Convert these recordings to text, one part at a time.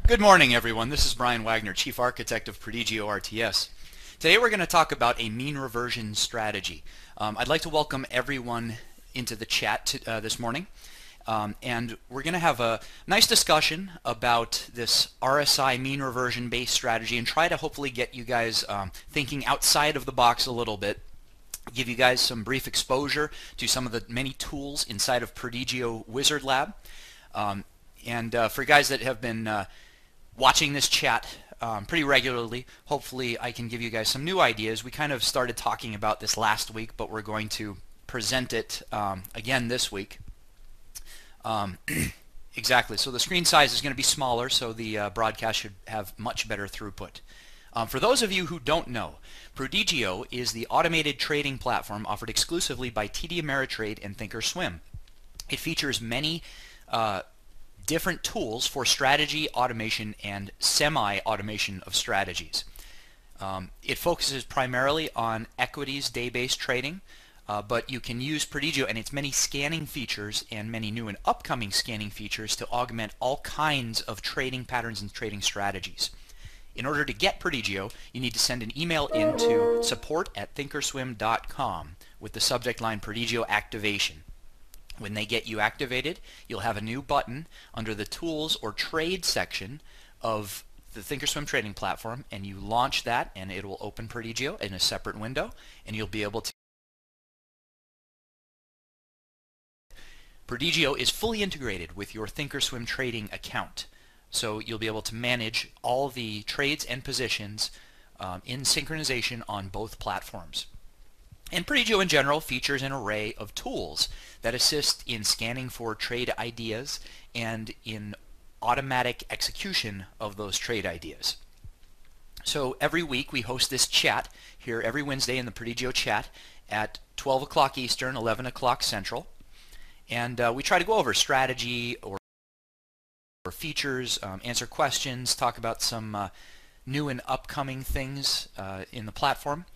Good morning, everyone. This is Brian Wagner, Chief Architect of Prodigio RTS. Today we're going to talk about a mean reversion strategy. I'd like to welcome everyone into the chat this morning. And we're going to have a nice discussion about this RSI mean reversion based strategy and try to hopefully get you guys thinking outside of the box a little bit. Give you guys some brief exposure to some of the many tools inside of Prodigio Wizard Lab. For you guys that have been watching this chat pretty regularly, hopefully I can give you guys some new ideas. We kind of started talking about this last week, but we're going to present it again this week. Exactly. So the screen size is going to be smaller, so the broadcast should have much better throughput. For those of you who don't know, Prodigio is the automated trading platform offered exclusively by TD Ameritrade and thinkorswim. It features many different tools for strategy, automation, and semi-automation of strategies. It focuses primarily on equities day-based trading, but you can use Prodigio and its many scanning features and many new and upcoming scanning features to augment all kinds of trading patterns and trading strategies. In order to get Prodigio, you need to send an email in to support@thinkorswim.com with the subject line Prodigio Activation. When they get you activated, you'll have a new button under the Tools or Trade section of the thinkorswim trading platform, and you launch that and it will open Prodigio in a separate window, and you'll be able to. Prodigio is fully integrated with your thinkorswim trading account, so you'll be able to manage all the trades and positions in synchronization on both platforms. And Prodigio in general features an array of tools that assist in scanning for trade ideas and in automatic execution of those trade ideas. So every week we host this chat here every Wednesday in the Prodigio chat at 12 o'clock Eastern, 11 o'clock Central. And we try to go over strategy or features, answer questions, talk about some new and upcoming things in the platform.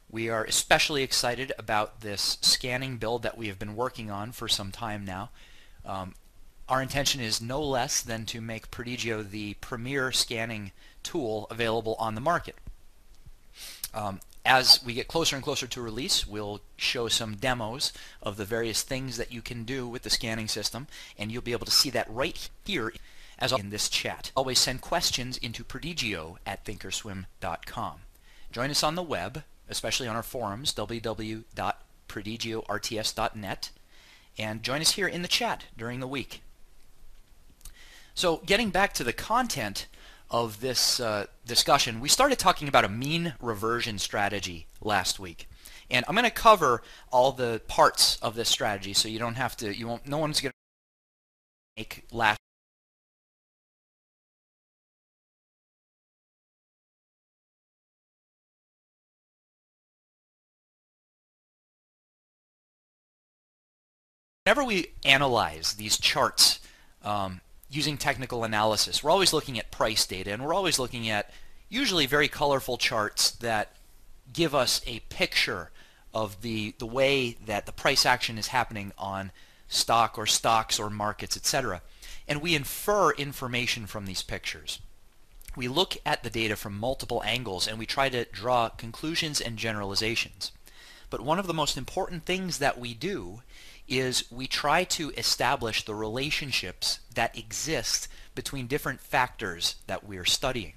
We are especially excited about this scanning build that we have been working on for some time now. Our intention is no less than to make Prodigio the premier scanning tool available on the market. As we get closer and closer to release, we'll show some demos of the various things that you can do with the scanning system, and you'll be able to see that right here as in this chat. Always send questions into prodigio@thinkorswim.com. Join us on the web, especially on our forums, www.prodigiorts.net, and join us here in the chat during the week. So getting back to the content of this discussion, we started talking about a mean reversion strategy last week, and I'm going to cover all the parts of this strategy, so you don't have to. No one's going to make last. Whenever we analyze these charts using technical analysis, we're always looking at price data, and we're always looking at usually very colorful charts that give us a picture of the way that the price action is happening on stock or stocks or markets, etc. And we infer information from these pictures. We look at the data from multiple angles and we try to draw conclusions and generalizations. But one of the most important things that we do is we try to establish the relationships that exist between different factors that we're studying.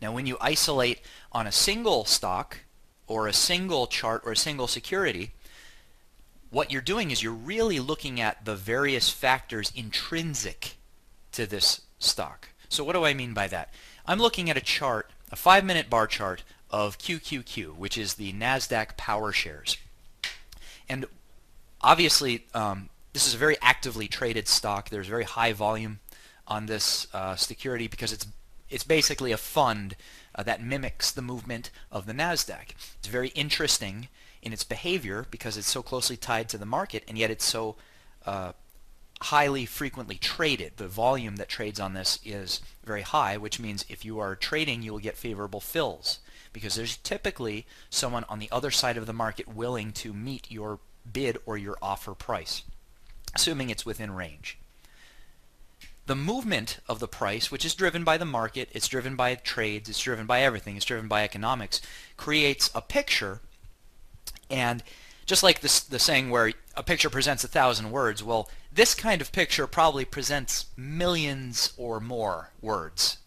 Now, when you isolate on a single stock or a single chart or a single security, what you're doing is you're really looking at the various factors intrinsic to this stock. So what do I mean by that? I'm looking at a chart, a 5-minute bar chart of QQQ, which is the NASDAQ Power Shares. And obviously, this is a very actively traded stock. There's very high volume on this security because it's basically a fund that mimics the movement of the NASDAQ. It's very interesting in its behavior because it's so closely tied to the market, and yet it's so highly frequently traded. The volume that trades on this is very high, which means if you are trading, you will get favorable fills because there's typically someone on the other side of the market willing to meet your bid or your offer price, assuming it's within range. the movement of the price, which is driven by the market, it's driven by trades, it's driven by everything, it's driven by economics, creates a picture. And just like the saying where a picture presents 1,000 words, well, this kind of picture probably presents millions or more words.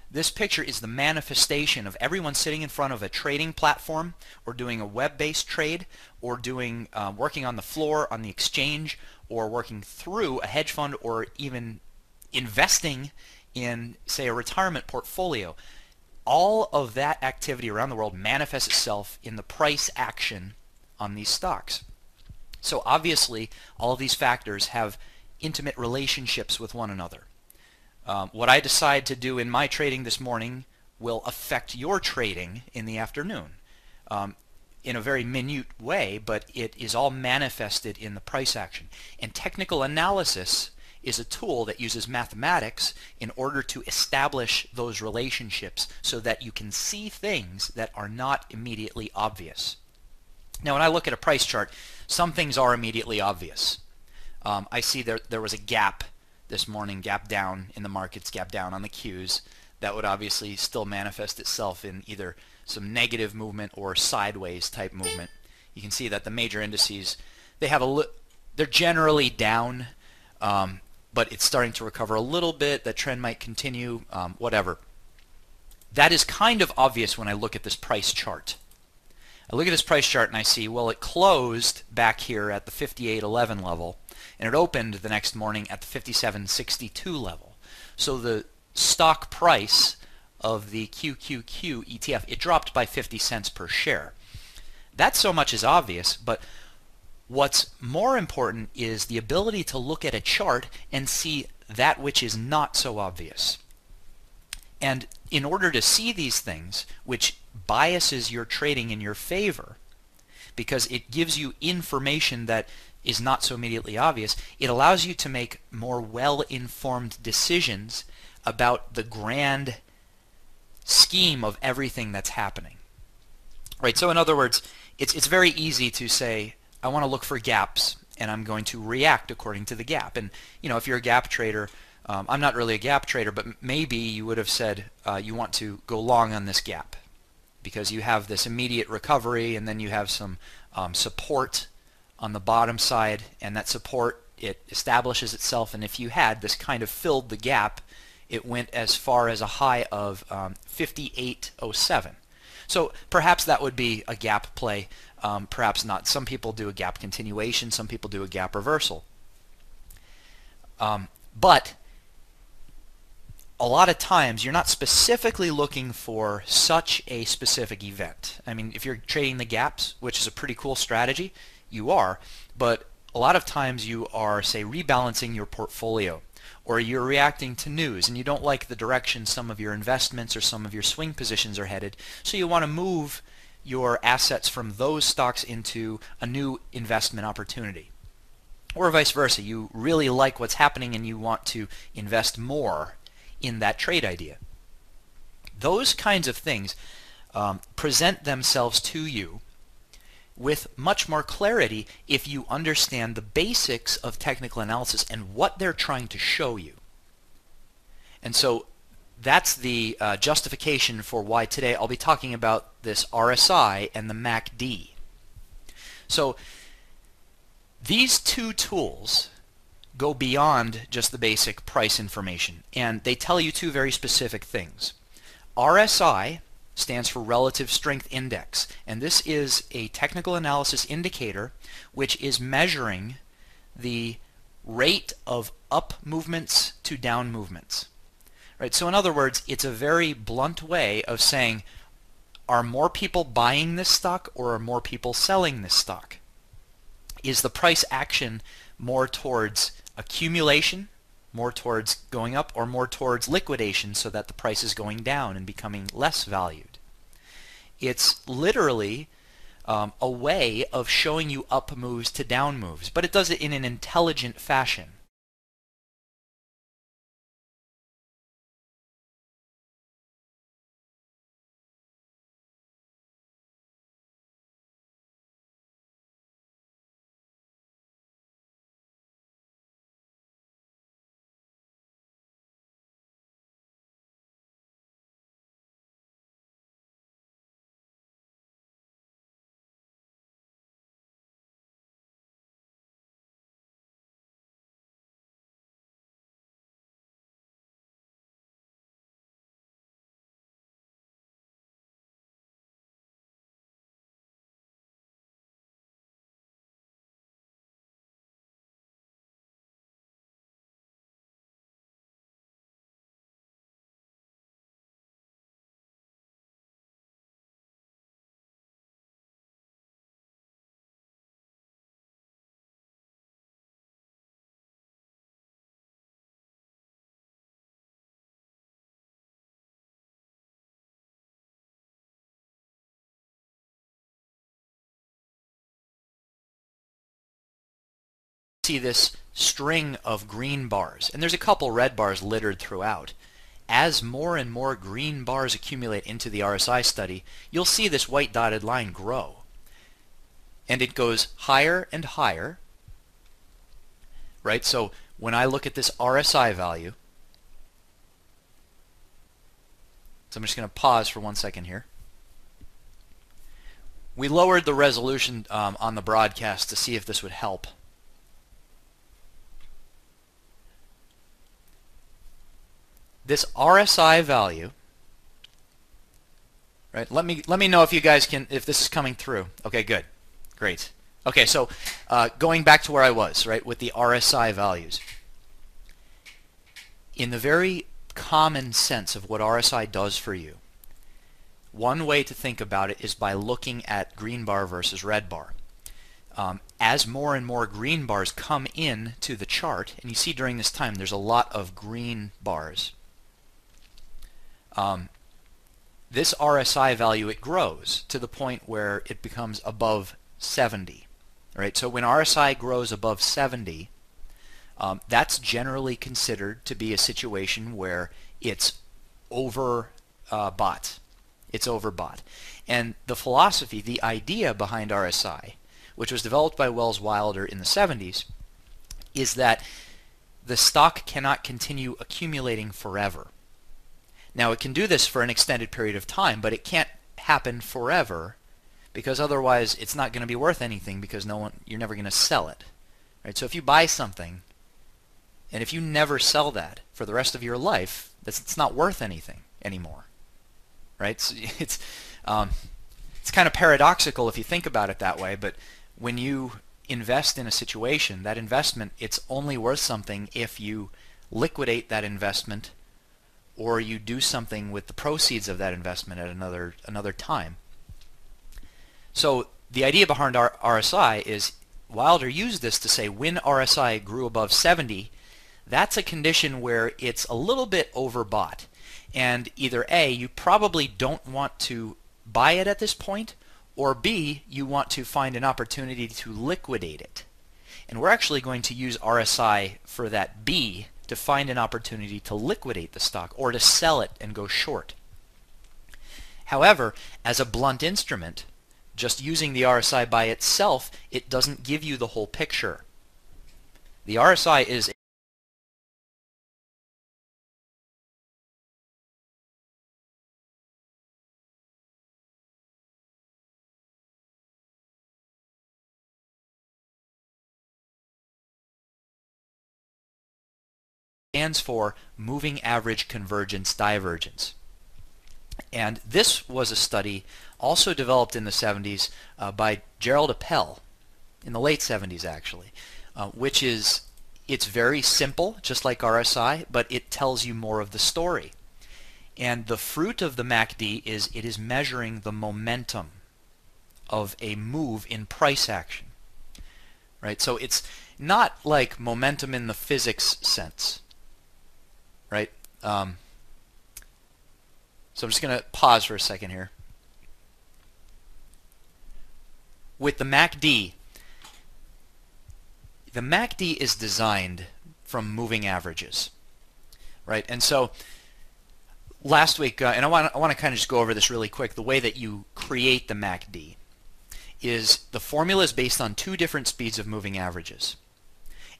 This picture is the manifestation of everyone sitting in front of a trading platform, or doing a web-based trade, or doing working on the floor on the exchange, or working through a hedge fund, or even investing in, say, a retirement portfolio. All of that activity around the world manifests itself in the price action on these stocks. So obviously, all of these factors have intimate relationships with one another. What I decide to do in my trading this morning will affect your trading in the afternoon in a very minute way, but it is all manifested in the price action. And technical analysis is a tool that uses mathematics in order to establish those relationships so that you can see things that are not immediately obvious. Now, when I look at a price chart, some things are immediately obvious. I see there was a gap this morning, gap down in the markets, gap down on the Qs. That would obviously still manifest itself in either some negative movement or sideways type movement. You can see that the major indices, they're generally down, but it's starting to recover a little bit. That trend might continue, whatever. That is kind of obvious when I look at this price chart. I look at this price chart and I see, well, it closed back here at the 58.11 level, and it opened the next morning at the 57.62 level. So the stock price of the QQQ ETF, it dropped by 50 cents per share. That so much is obvious, but what's more important is the ability to look at a chart and see that which is not so obvious. And in order to see these things, which biases your trading in your favor, because it gives you information that is not so immediately obvious, it allows you to make more well-informed decisions about the grand scheme of everything that's happening. Right? So in other words, it's very easy to say, I want to look for gaps, and I'm going to react according to the gap. And you know, if you're a gap trader, I'm not really a gap trader, but maybe you would have said you want to go long on this gap because you have this immediate recovery, and then you have some support on the bottom side, and that support, it establishes itself, and if you had this kind of filled the gap, it went as far as a high of 58.07. So perhaps that would be a gap play, perhaps not. Some people do a gap continuation, some people do a gap reversal. But a lot of times you're not specifically looking for such a specific event. I mean, if you're trading the gaps, which is a pretty cool strategy, you are, but a lot of times you are, say, rebalancing your portfolio, or you're reacting to news and you don't like the direction some of your investments or some of your swing positions are headed, so you want to move your assets from those stocks into a new investment opportunity. Or vice versa, you really like what's happening and you want to invest more in that trade idea. Those kinds of things present themselves to you with much more clarity if you understand the basics of technical analysis and what they're trying to show you. And so that's the justification for why today I'll be talking about this RSI and the MACD. So these two tools go beyond just the basic price information, and they tell you two very specific things. RSI stands for Relative Strength Index, and this is a technical analysis indicator which is measuring the rate of up movements to down movements. Right? So in other words, it's a very blunt way of saying, are more people buying this stock or are more people selling this stock? Is the price action more towards accumulation, more towards going up, or more towards liquidation so that the price is going down and becoming less valued? It's literally a way of showing you up moves to down moves, but it does it in an intelligent fashion. see this string of green bars, and there's a couple red bars littered throughout. As more and more green bars accumulate into the RSI study, you'll see this white dotted line grow. And it goes higher and higher, right? So when I look at this RSI value, so I'm just going to pause for 1 second here. We lowered the resolution on the broadcast to see if this would help. This RSI value, right? Let me know if you guys can, if this is coming through. Okay, good, great. Okay, so going back to where I was, right, with the RSI values. In the very common sense of what RSI does for you, one way to think about it is by looking at green bar versus red bar. As more and more green bars come in to the chart, and you see during this time there's a lot of green bars, this RSI value, it grows to the point where it becomes above 70. Right? So when RSI grows above 70, that's generally considered to be a situation where it's overbought. It's overbought. And the philosophy, the idea behind RSI, which was developed by Wells Wilder in the 70s, is that the stock cannot continue accumulating forever. Now, it can do this for an extended period of time, but it can't happen forever, because otherwise it's not going to be worth anything, because you're never going to sell it. Right? So if you buy something, and if you never sell that for the rest of your life, it's not worth anything anymore. Right? So it's kind of paradoxical if you think about it that way, but when you invest in a situation, that investment, it's only worth something if you liquidate that investment or you do something with the proceeds of that investment at another time. So the idea behind RSI is Wilder used this to say when RSI grew above 70, that's a condition where it's a little bit overbought. And either A, you probably don't want to buy it at this point, or B, you want to find an opportunity to liquidate it. And we're actually going to use RSI for that B, to find an opportunity to liquidate the stock or to sell it and go short. However, as a blunt instrument, just using the RSI by itself, it doesn't give you the whole picture. The RSI is stands for moving average convergence divergence. And this was a study also developed in the 70s by Gerald Appel, in the late 70s actually, it's very simple, just like RSI, but it tells you more of the story. And the fruit of the MACD is it is measuring the momentum of a move in price action. Right? So it's not like momentum in the physics sense. Right? So I'm just going to pause for a second here. With the MACD is designed from moving averages. Right? And so last week, and I want to kind of just go over this really quick, the way that you create the MACD is the formula is based on two different speeds of moving averages.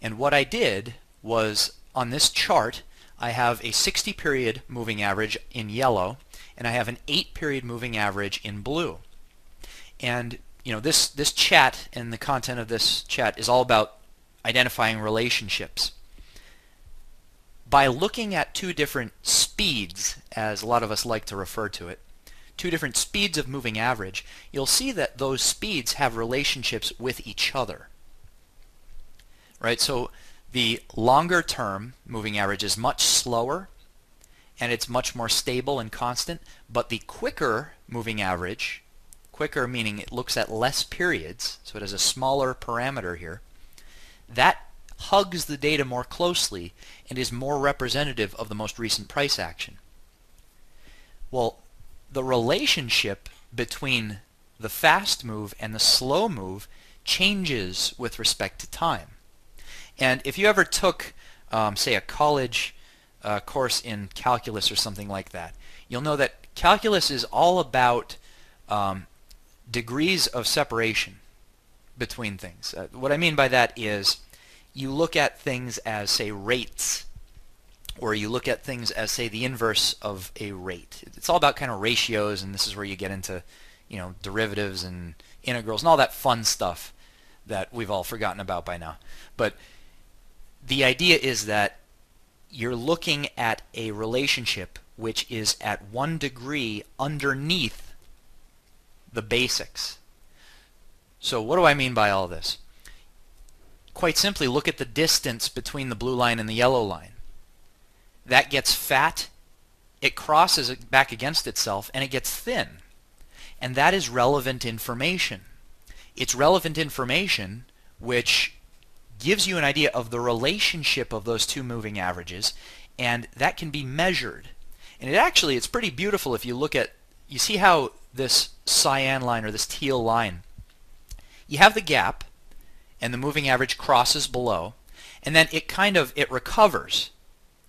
And what I did was on this chart, I have a 60-period moving average in yellow, and I have an 8-period moving average in blue. And you know, this chat and the content of this chat is all about identifying relationships. By looking at two different speeds, as a lot of us like to refer to it, two different speeds of moving average, you'll see that those speeds have relationships with each other. Right? So the longer term moving average is much slower and it's much more stable and constant, but the quicker moving average, quicker meaning it looks at less periods, so it has a smaller parameter here, that hugs the data more closely and is more representative of the most recent price action. Well, the relationship between the fast move and the slow move changes with respect to time. And if you ever took, say, a college course in calculus or something like that, you'll know that calculus is all about degrees of separation between things. What I mean by that is you look at things as, say, rates, or you look at things as, say, the inverse of a rate. It's all about kind of ratios, and this is where you get into, you know, derivatives and integrals and all that fun stuff that we've all forgotten about by now. But the idea is that you're looking at a relationship which is at 1 degree underneath the basics. So what do I mean by all this? Quite simply, look at the distance between the blue line and the yellow line. That gets fat, it crosses it back against itself, and it gets thin. And that is relevant information. It's relevant information which gives you an idea of the relationship of those two moving averages, and that can be measured. And it's pretty beautiful if you look at, you see how this cyan line or this teal line, you have the gap and the moving average crosses below, and then it recovers,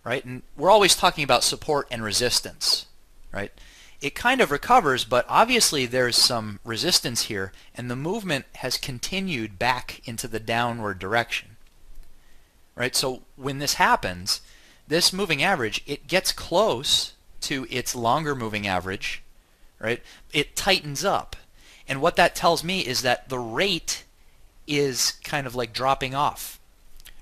right? And we're always talking about support and resistance, right? It kind of recovers, but obviously there's some resistance here, and the movement has continued back into the downward direction, right? So when this happens, this moving average, it gets close to its longer moving average, right? It tightens up, and what that tells me is that the rate is kind of like dropping off,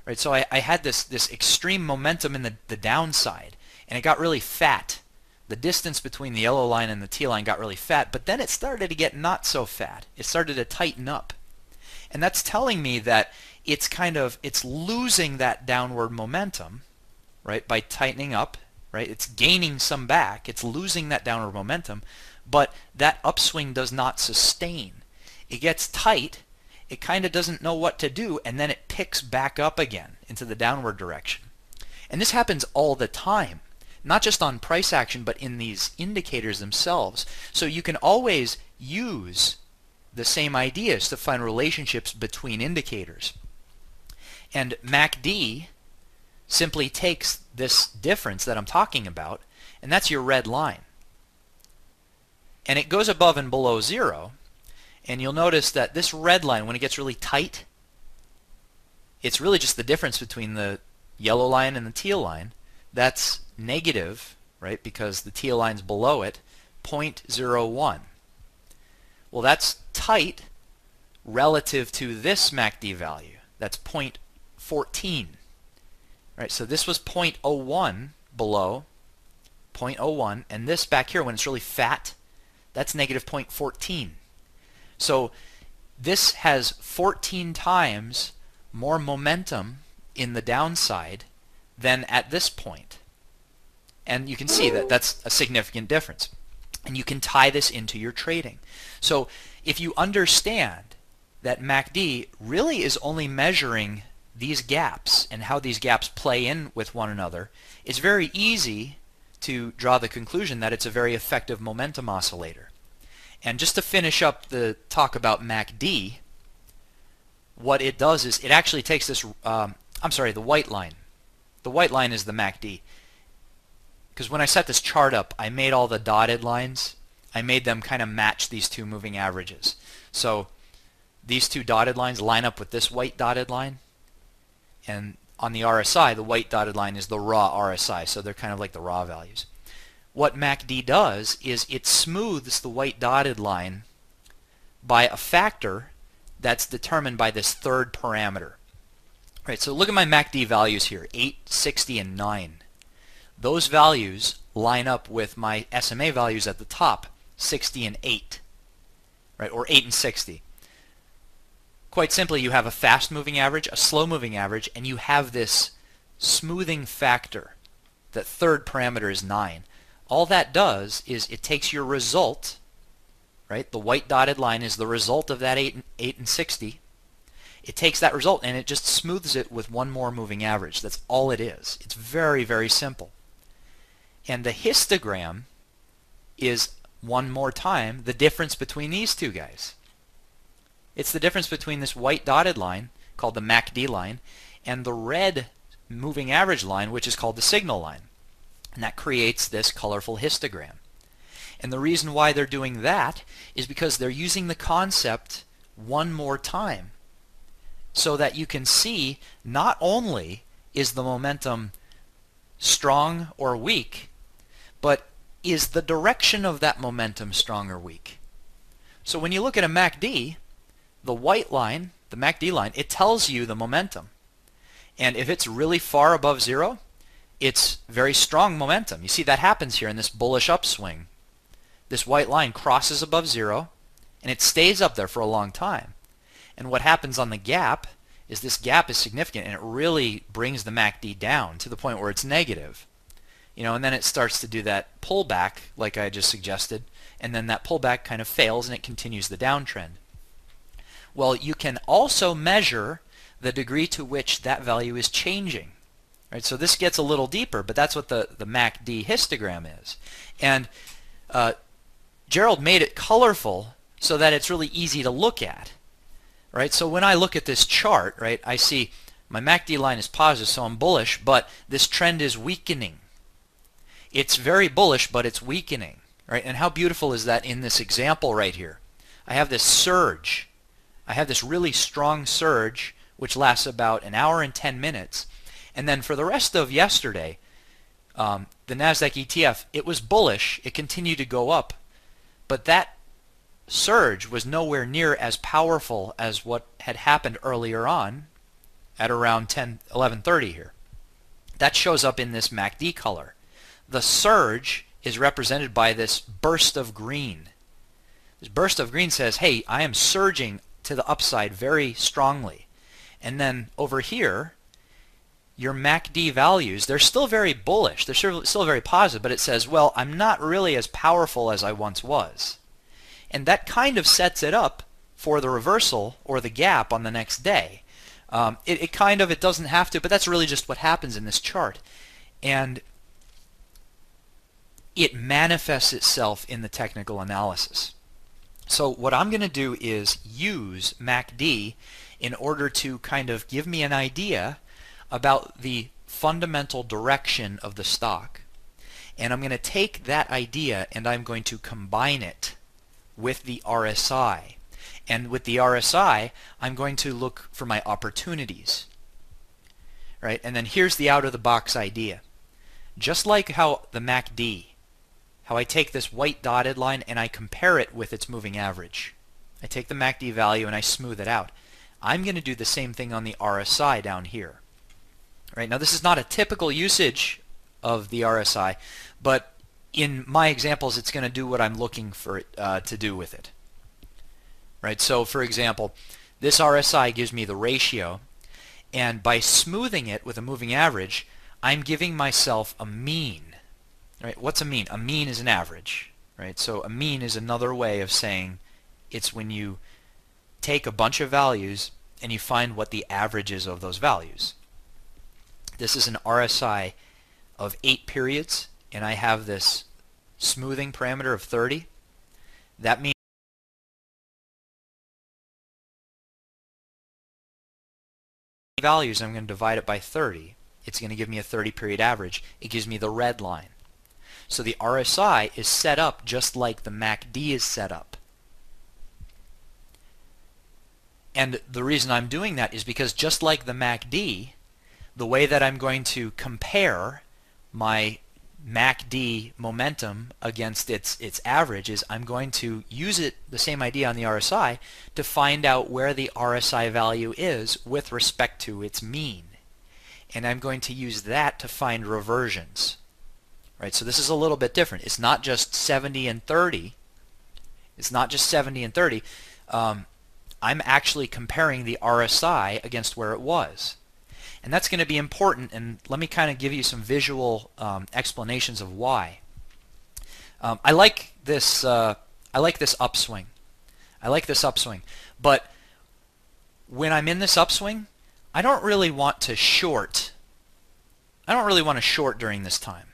right? So I had this extreme momentum in the downside, and it got really fat. The distance between the yellow line and the teal line got really fat, but then it started to get not so fat. It started to tighten up. And that's telling me that it's losing that downward momentum, right, by tightening up, right? It's gaining some back. It's losing that downward momentum, but that upswing does not sustain. It gets tight, it kind of doesn't know what to do, and then it picks back up again into the downward direction. And this happens all the time. Not just on price action, but in these indicators themselves. So you can always use the same ideas to find relationships between indicators. And MACD simply takes this difference that I'm talking about, and that's your red line. And it goes above and below 0, and you'll notice that this red line, when it gets really tight, it's really just the difference between the yellow line and the teal line. That's negative, right, because the teal line's below it, 0.01. Well, that's tight relative to this MACD value. That's 0.14. Right, so this was 0.01 below, 0.01, and this back here, when it's really fat, that's negative 0.14. So this has 14 times more momentum in the downside than at this point. And you can see that that's a significant difference. And you can tie this into your trading. So if you understand that MACD really is only measuring these gaps and how these gaps play in with one another, it's very easy to draw the conclusion that it's a very effective momentum oscillator. And just to finish up the talk about MACD, what it does is it actually takes this, the white line. The white line is the MACD. Because when I set this chart up, I made all the dotted lines, I made them kind of match these two moving averages. So these two dotted lines line up with this white dotted line. And on the RSI, the white dotted line is the raw RSI. So they're kind of like the raw values. What MACD does is it smooths the white dotted line by a factor that's determined by this third parameter. Right, so look at my MACD values here, 8, 60, and 9. Those values line up with my SMA values at the top, 60 and 8, right, or 8 and 60. Quite simply, you have a fast moving average, a slow moving average, and you have this smoothing factor. That third parameter is 9. All that does is it takes your result, right, the white dotted line is the result of that 8 and 60. It takes that result and it just smooths it with one more moving average. That's all it is. It's very, very simple. And the histogram is, one more time, the difference between these two guys. It's the difference between this white dotted line, called the MACD line, and the red moving average line, which is called the signal line. And that creates this colorful histogram. And the reason why they're doing that is because they're using the concept one more time so that you can see not only is the momentum strong or weak, but is the direction of that momentum strong or weak. So when you look at a MACD, the white line, the MACD line, it tells you the momentum. And if it's really far above zero, it's very strong momentum. You see that happens here in this bullish upswing. This white line crosses above zero, and it stays up there for a long time. And what happens on the gap is this gap is significant, and it really brings the MACD down to the point where it's negative. And then it starts to do that pullback, like I just suggested, and then that pullback kind of fails, and it continues the downtrend. Well, you can also measure the degree to which that value is changing. Right? So this gets a little deeper, but that's what the MACD histogram is. And Gerald made it colorful so that it's really easy to look at. Right? So when I look at this chart, right, I see my MACD line is positive, so I'm bullish, but this trend is weakening. It's very bullish, but it's weakening. Right? And how beautiful is that in this example right here? I have this surge. I have this really strong surge, which lasts about an hour and 10 minutes. And then for the rest of yesterday, the NASDAQ ETF, it was bullish. It continued to go up. But that surge was nowhere near as powerful as what had happened earlier on at around 11:30 here. That shows up in this MACD color. The surge is represented by this burst of green. This burst of green says, hey, I am surging to the upside very strongly. And then over here, your MACD values, they're still very bullish. They're still very positive, but it says, well, I'm not really as powerful as I once was. And that kind of sets it up for the reversal or the gap on the next day. It doesn't have to, but that's really just what happens in this chart. And it manifests itself in the technical analysis. So what I'm going to do is use MACD in order to kind of give me an idea about the fundamental direction of the stock. And I'm going to take that idea and I'm going to combine it with the RSI. And with the RSI, I'm going to look for my opportunities. Right? And then here's the out-of-the-box idea. Just like how the MACD, how I take this white dotted line and I compare it with its moving average. I take the MACD value and I smooth it out. I'm going to do the same thing on the RSI down here. Right? Now this is not a typical usage of the RSI, but in my examples it's going to do what I'm looking for it to do with it. Right? So for example, this RSI gives me the ratio, and by smoothing it with a moving average, I'm giving myself a mean. Right? What's a mean? A mean is an average. Right? So a mean is another way of saying it's when you take a bunch of values and you find what the average is of those values. This is an RSI of 8 periods, and I have this smoothing parameter of 30. That means values, I'm going to divide it by 30. It's going to give me a 30-period average. It gives me the red line. So the RSI is set up just like the MACD is set up. And the reason I'm doing that is because just like the MACD, the way that I'm going to compare my MACD momentum against its average is I'm going to use the same idea on the RSI to find out where the RSI value is with respect to its mean. And I'm going to use that to find reversions. Right? So this is a little bit different. It's not just 70 and 30. It's not just 70 and 30. I'm actually comparing the RSI against where it was. And that's going to be important, and let me kind of give you some visual explanations of why. I like this upswing. I like this upswing. But when I'm in this upswing, I don't really want to short. I don't really want to short during this time.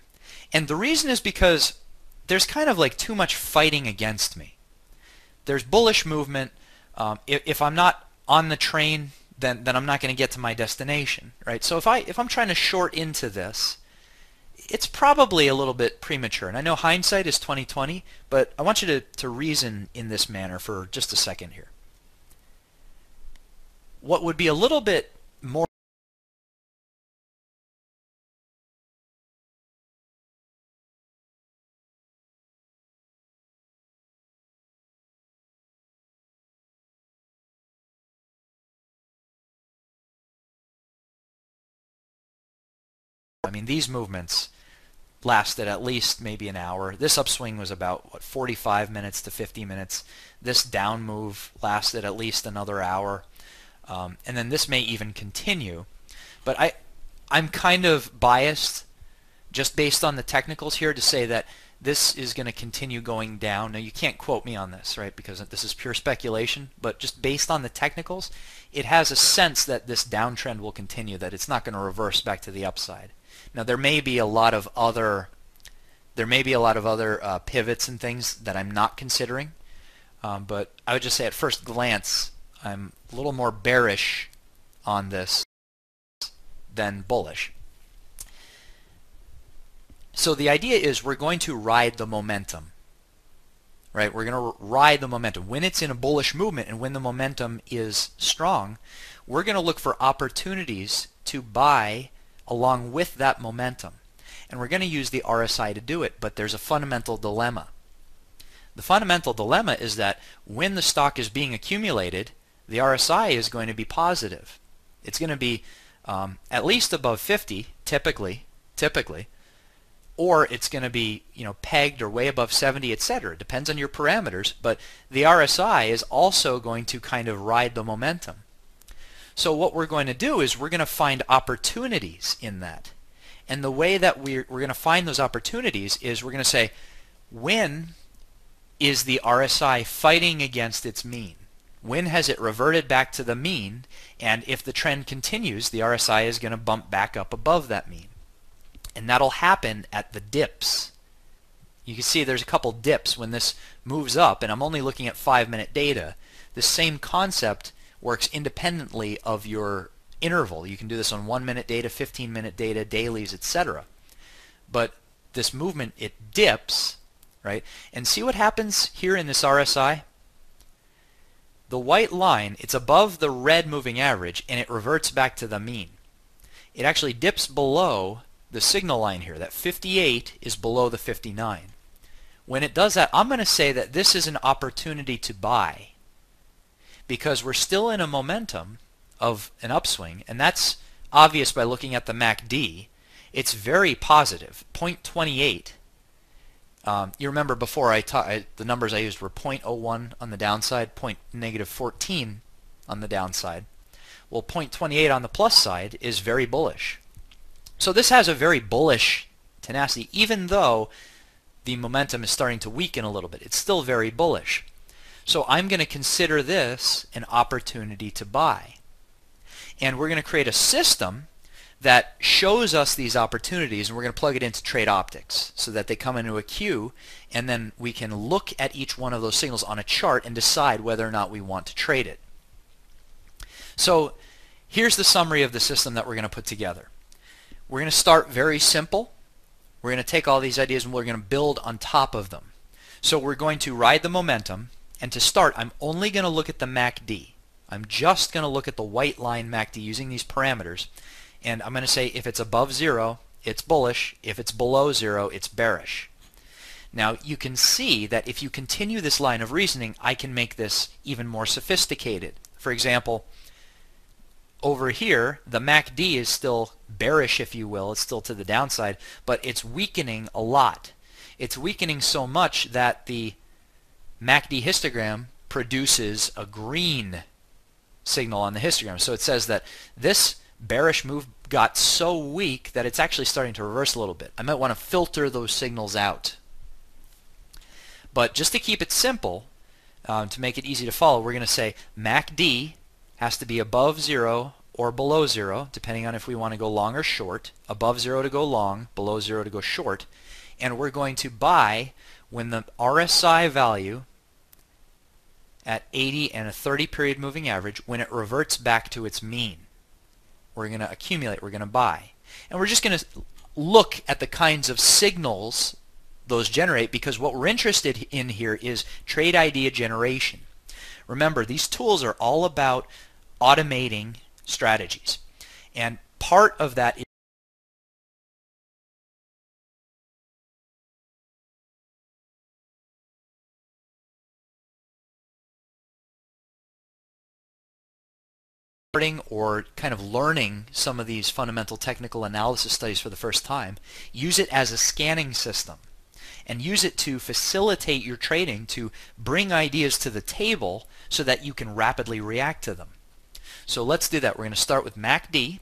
And the reason is because there's kind of like too much fighting against me. There's bullish movement. If I'm not on the train then I'm not going to get to my destination, right? So if I'm trying to short into this, it's probably a little bit premature. And I know hindsight is 20/20, but I want you to reason in this manner for just a second here. What would be a little bit more these movements lasted at least maybe an hour. This upswing was about, what, 45 minutes to 50 minutes. This down move lasted at least another hour. And then this may even continue. But I'm kind of biased just based on the technicals here to say that this is going to continue going down. Now, you can't quote me on this, right, because this is pure speculation, but just based on the technicals, it has a sense that this downtrend will continue, that it's not going to reverse back to the upside. Now, there may be a lot of other pivots and things that I'm not considering, but I would just say at first glance, I'm a little more bearish on this than bullish. So the idea is we're going to ride the momentum, right? We're going to ride the momentum. When it's in a bullish movement and when the momentum is strong, we're going to look for opportunities to buy along with that momentum. And we're going to use the RSI to do it, but there's a fundamental dilemma. The fundamental dilemma is that when the stock is being accumulated, the RSI is going to be positive. It's going to be at least above 50, typically, or it's going to be, pegged or way above 70, etc. It depends on your parameters, but the RSI is also going to kind of ride the momentum. So what we're going to do is we're going to find opportunities in that. And the way that we're going to find those opportunities is we're going to say, when is the RSI fighting against its mean? When has it reverted back to the mean? And if the trend continues, the RSI is going to bump back up above that mean. And that'll happen at the dips. You can see there's a couple dips when this moves up, and I'm only looking at 5-minute data. The same concept works independently of your interval. You can do this on 1-minute data, 15-minute data, dailies, etc. But this movement, it dips, right? And see what happens here in this RSI? The white line, it's above the red moving average, and it reverts back to the mean. It actually dips below the signal line here. That 58 is below the 59. When it does that, I'm going to say that this is an opportunity to buy, because we're still in a momentum of an upswing, and that's obvious by looking at the MACD. It's very positive, 0.28. You remember before the numbers I used were 0.01 on the downside, -14 on the downside. Well, 0.28 on the plus side is very bullish. So this has a very bullish tenacity, even though the momentum is starting to weaken a little bit. It's still very bullish. So I'm going to consider this an opportunity to buy. And we're going to create a system that shows us these opportunities, and we're going to plug it into trade optics so that they come into a queue, and then we can look at each one of those signals on a chart and decide whether or not we want to trade it. So here's the summary of the system that we're going to put together. We're going to start very simple. We're going to take all these ideas and we're going to build on top of them. So we're going to ride the momentum, and to start, I'm only going to look at the MACD. I'm just going to look at the white line MACD using these parameters, and I'm going to say if it's above 0, it's bullish. If it's below 0, it's bearish. Now you can see that if you continue this line of reasoning, I can make this even more sophisticated. For example, over here, the MACD is still bearish, if you will. It's still to the downside, but it's weakening a lot. It's weakening so much that the MACD histogram produces a green signal on the histogram. So it says that this bearish move got so weak that it's actually starting to reverse a little bit. I might want to filter those signals out. But just to keep it simple, to make it easy to follow, we're going to say MACD has to be above 0 or below 0, depending on if we want to go long or short. Above 0 to go long, below 0 to go short. And we're going to buy when the RSI value at 80 and a 30 period moving average, when it reverts back to its mean, we're going to accumulate, we're going to buy. And we're just going to look at the kinds of signals those generate, because what we're interested in here is trade idea generation. Remember, these tools are all about automating strategies. And part of that is or kind of learning some of these fundamental technical analysis studies for the first time. Use it as a scanning system and use it to facilitate your trading, to bring ideas to the table so that you can rapidly react to them. So let's do that. We're going to start with MACD,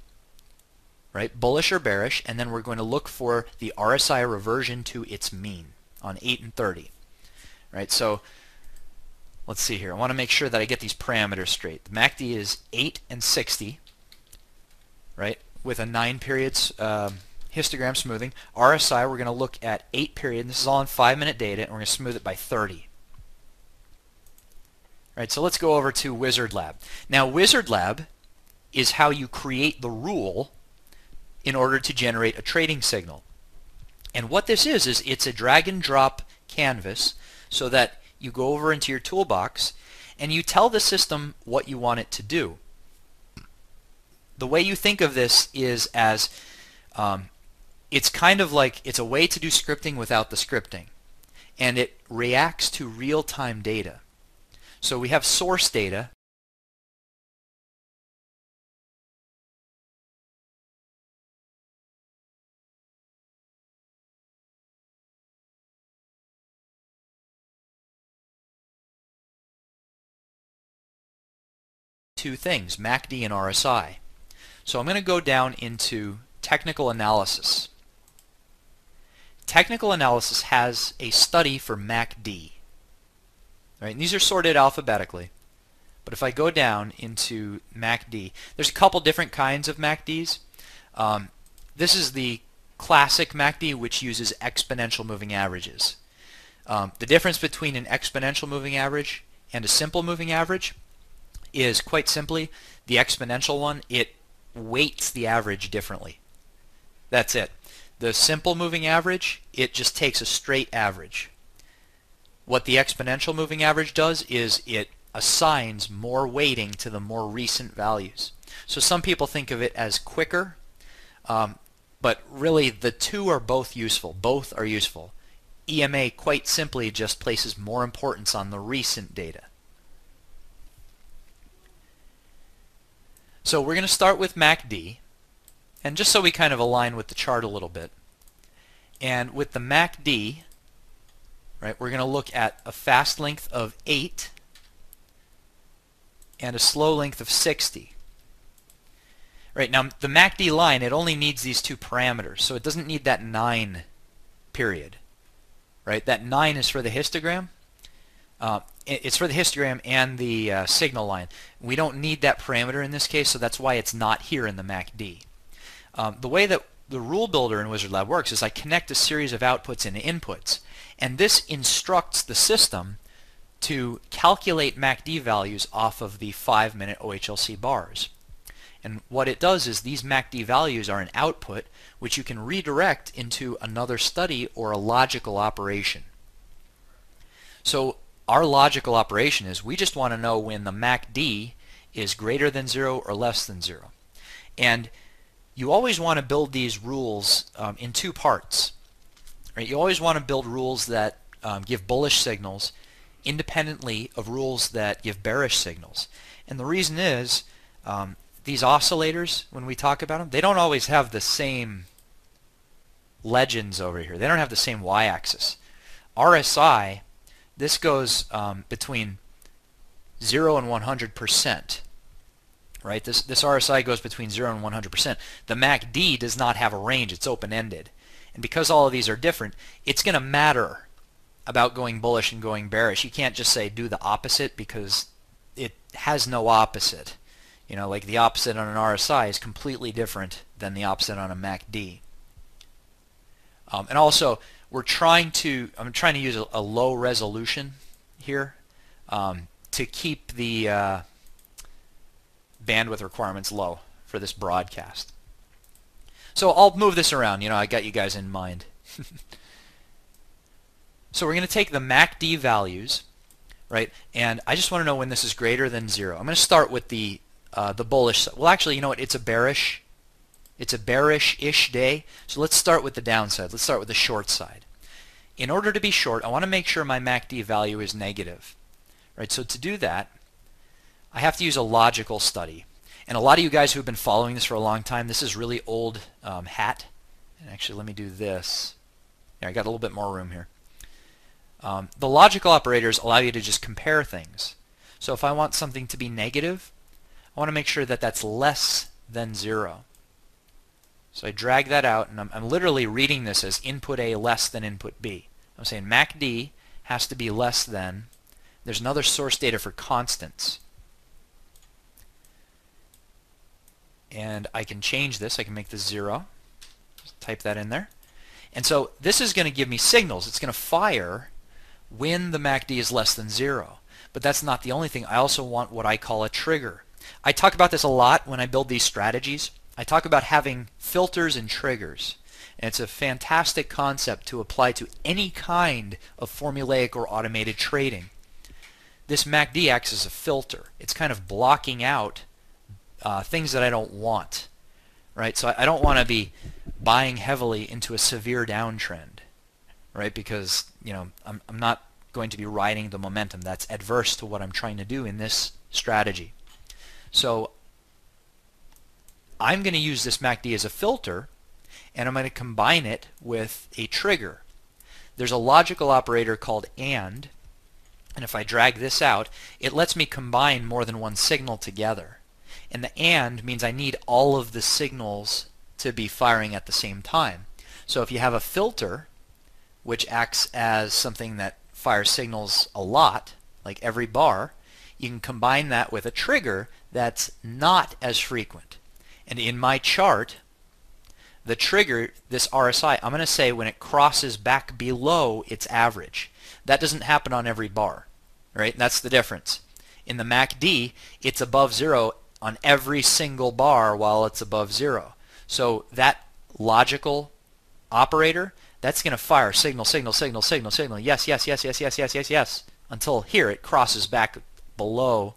right, bullish or bearish, and then we're going to look for the RSI reversion to its mean on 8 and 30. Right, so let's see here. I want to make sure that I get these parameters straight. The MACD is 8 and 60, right, with a 9 periods histogram smoothing. RSI, we're going to look at 8 period. This is all in 5-minute data, and we're going to smooth it by 30. Right, so let's go over to Wizard Lab. Now, Wizard Lab is how you create the rule in order to generate a trading signal. And what this is it's a drag and drop canvas, so that you go over into your toolbox and you tell the system what you want it to do. The way you think of this is as it's kind of like it's a way to do scripting without the scripting, and it reacts to real-time data. So we have source data. Two things, MACD and RSI. So I'm going to go down into technical analysis. Technical analysis has a study for MACD. Right, and these are sorted alphabetically. But if I go down into MACD, there's a couple different kinds of MACDs. This is the classic MACD, which uses exponential moving averages. The difference between an exponential moving average and a simple moving average is quite simply the exponential one, it weights the average differently. That's it. The simple moving average, it just takes a straight average. What the exponential moving average does is it assigns more weighting to the more recent values. So some people think of it as quicker, but really the two are both useful. Both are useful. EMA quite simply just places more importance on the recent data. So we're going to start with MACD, and just so we kind of align with the chart a little bit. And with the MACD, right, we're going to look at a fast length of 8 and a slow length of 60. Right, now the MACD line, it only needs these two parameters, so it doesn't need that 9 period. Right, that 9 is for the histogram. It's for the histogram and the signal line. We don't need that parameter in this case, so that's why it's not here in the MACD. The way that the rule builder in Wizard Lab works is I connect a series of outputs and inputs, and this instructs the system to calculate MACD values off of the 5-minute OHLC bars. And what it does is these MACD values are an output which you can redirect into another study or a logical operation. So our logical operation is we just want to know when the MACD is greater than 0 or less than 0. And you always want to build these rules in two parts. Right? You always want to build rules that give bullish signals independently of rules that give bearish signals. And the reason is these oscillators, when we talk about them, they don't always have the same legends over here. They don't have the same y-axis. RSI, this goes between 0 and 100%. Right? This RSI goes between 0 and 100%. The MACD does not have a range. It's open-ended. And because all of these are different, it's going to matter about going bullish and going bearish. You can't just say do the opposite because it has no opposite. You know, like the opposite on an RSI is completely different than the opposite on a MACD. And also, I'm trying to use a low resolution here to keep the bandwidth requirements low for this broadcast. So I'll move this around. I got you guys in mind. So we're going to take the MACD values, right? And I just want to know when this is greater than 0. I'm going to start with the bullish side. Well, actually, you know what? It's a bearish-ish day. So let's start with the downside. Let's start with the short side. In order to be short, I want to make sure my MACD value is negative, right? So to do that, I have to use a logical study. And a lot of you guys who've been following this for a long time, this is really old hat. And actually, let me do this. Yeah, I got a little bit more room here. The logical operators allow you to just compare things. So if I want something to be negative, I want to make sure that that's less than 0. So I drag that out, and I'm literally reading this as input A less than input B. I'm saying MACD has to be less than. There's another source data for constants. And I can change this. I can make this 0. Just type that in there. And so this is going to give me signals. It's going to fire when the MACD is less than 0. But that's not the only thing. I also want what I call a trigger. I talk about this a lot when I build these strategies. I talk about having filters and triggers. And it's a fantastic concept to apply to any kind of formulaic or automated trading. This MACD acts as a filter. It's kind of blocking out things that I don't want, right? So I don't want to be buying heavily into a severe downtrend, right? Because I'm not going to be riding the momentum. That's adverse to what I'm trying to do in this strategy. So I'm going to use this MACD as a filter, and I'm going to combine it with a trigger. There's a logical operator called AND, and if I drag this out, it lets me combine more than one signal together. And the AND means I need all of the signals to be firing at the same time. So if you have a filter, which acts as something that fires signals a lot, like every bar, you can combine that with a trigger that's not as frequent. And in my chart, the trigger, this RSI, I'm going to say when it crosses back below its average. That doesn't happen on every bar, right? That's the difference. In the MACD, it's above 0 on every single bar while it's above 0. So that logical operator, that's going to fire signal, signal, signal, signal, signal, yes, yes, yes, yes, yes, yes, yes, yes, until here it crosses back below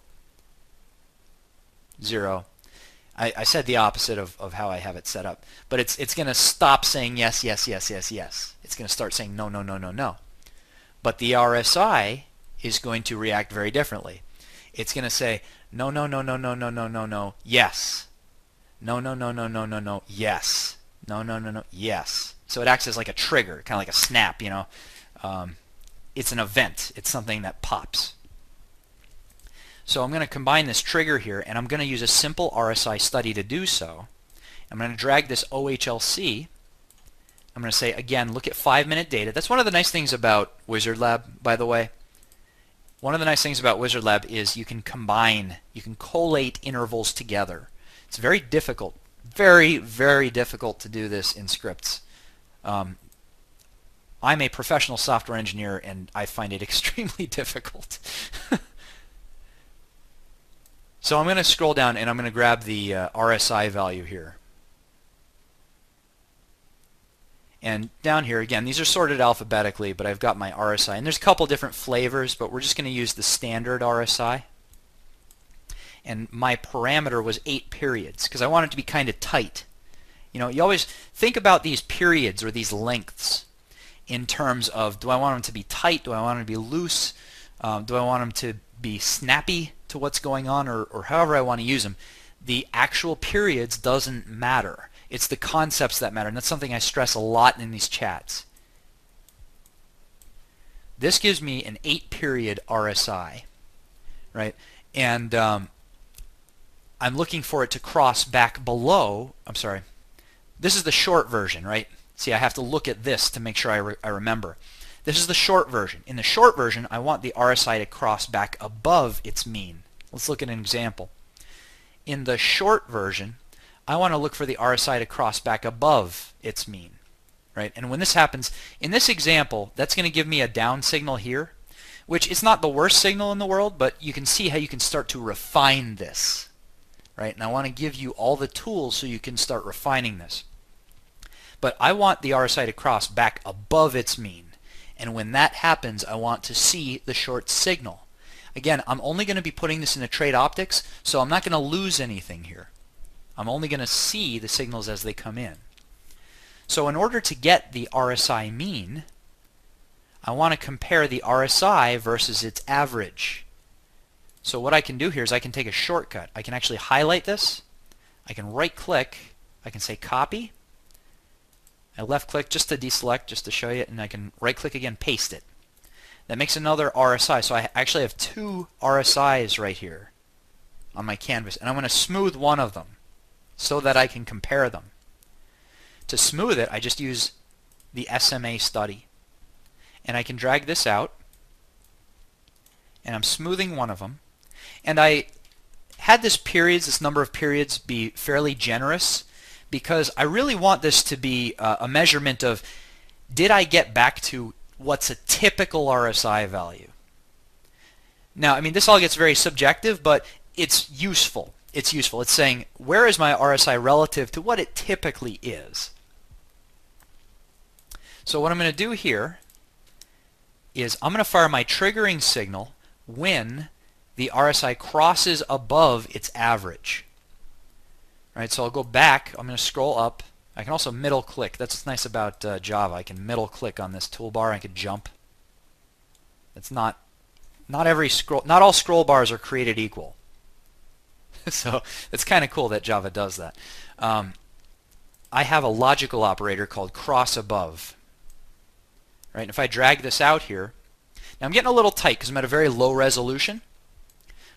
0. I said the opposite of how I have it set up. But it's going to stop saying yes, yes, yes, yes, yes. It's going to start saying no, no, no, no, no. But the RSI is going to react very differently. It's going to say no, no, no, no, no, no, no, no, no, yes. No, no, no, no, no, no, no, yes. No, no, no, no, yes. So it acts as like a trigger, kind of like a snap, It's an event. It's something that pops. So I'm going to combine this trigger here, and I'm going to use a simple RSI study to do so. I'm going to drag this OHLC. I'm going to say, again, look at 5-minute data. That's one of the nice things about Wizard Lab, by the way. One of the nice things about Wizard Lab is you can combine, you can collate intervals together. It's very difficult, very, very difficult to do this in scripts. I'm a professional software engineer, and I find it extremely difficult. So I'm going to scroll down, and I'm going to grab the RSI value here. And down here, again, these are sorted alphabetically, but I've got my RSI. And there's a couple different flavors, but we're just going to use the standard RSI. And my parameter was 8 periods, because I want it to be kind of tight. You always think about these periods or these lengths in terms of, do I want them to be tight? Do I want them to be loose? Do I want them to be snappy to what's going on, or however I want to use them? The actual periods doesn't matter. It's the concepts that matter, and that's something I stress a lot in these chats. This gives me an 8-period RSI, right? And I'm looking for it to cross back below. I'm sorry. This is the short version, right? See, I have to look at this to make sure I remember. This is the short version. In the short version, I want the RSI to cross back above its mean. Let's look at an example. In the short version, I want to look for the RSI to cross back above its mean, right? And when this happens, in this example, that's going to give me a down signal here, which is not the worst signal in the world, but you can see how you can start to refine this, right? And I want to give you all the tools so you can start refining this. But I want the RSI to cross back above its mean. And when that happens, I want to see the short signal. Again, I'm only going to be putting this into trade optics, so I'm not going to lose anything here. I'm only going to see the signals as they come in. So in order to get the RSI mean, I want to compare the RSI versus its average. So what I can do here is I can take a shortcut. I can actually highlight this. I can right click. I can say copy. I left click just to deselect, just to show you, and I can right click again, paste it. That makes another RSI. So I actually have two RSIs right here on my canvas, and I'm going to smooth one of them so that I can compare them. To smooth it, I just use the SMA study. And I can drag this out, and I'm smoothing one of them. And I had this number of periods be fairly generous because I really want this to be a measurement of, did I get back to what's a typical RSI value? Now, I mean, this all gets very subjective, but it's useful. It's useful. It's saying, where is my RSI relative to what it typically is? So what I'm going to do here is I'm going to fire my triggering signal when the RSI crosses above its average. Right, so I'll go back. I'm going to scroll up. I can also middle click. That's what's nice about Java. I can middle click on this toolbar. I can jump. It's not all scroll bars are created equal. So it's kind of cool that Java does that. I have a logical operator called cross above. Right, and if I drag this out here, now I'm getting a little tight because I'm at a very low resolution,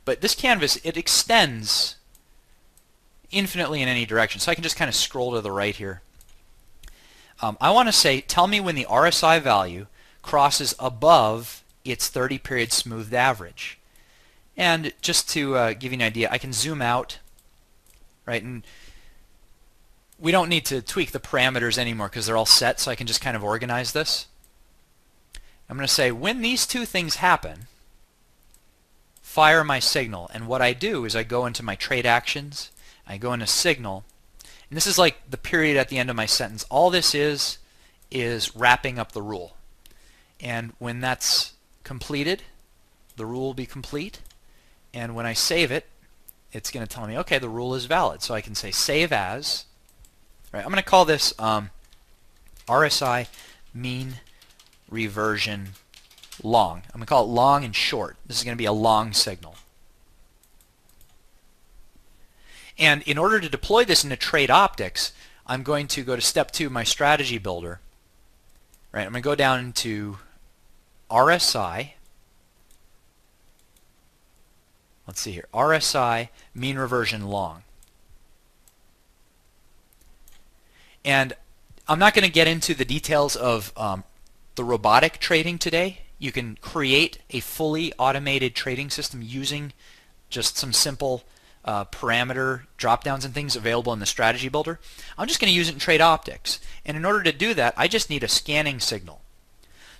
but this canvas, it extends infinitely in any direction, so I can just kind of scroll to the right here. I want to say, tell me when the RSI value crosses above its 30-period smoothed average. And just to give you an idea, I can zoom out, right, and we don't need to tweak the parameters anymore because they're all set, so I can just kind of organize this. I'm going to say, when these two things happen, fire my signal. And what I do is I go into my trade actions, I go into signal, and this is like the period at the end of my sentence. All this is wrapping up the rule. And when that's completed, the rule will be complete. And when I save it, it's going to tell me, okay, the rule is valid. So I can say save as. Right, I'm going to call this RSI mean reversion long. I'm going to call it long and short. This is going to be a long signal. And in order to deploy this into trade optics, I'm going to go to step 2, my strategy builder. Right, I'm going to go down into RSI. Let's see here. RSI mean reversion long. And I'm not going to get into the details of the robotic trading today. You can create a fully automated trading system using just some simple parameter drop-downs and things available in the strategy builder. I'm just going to use it in trade optics. And in order to do that, I just need a scanning signal.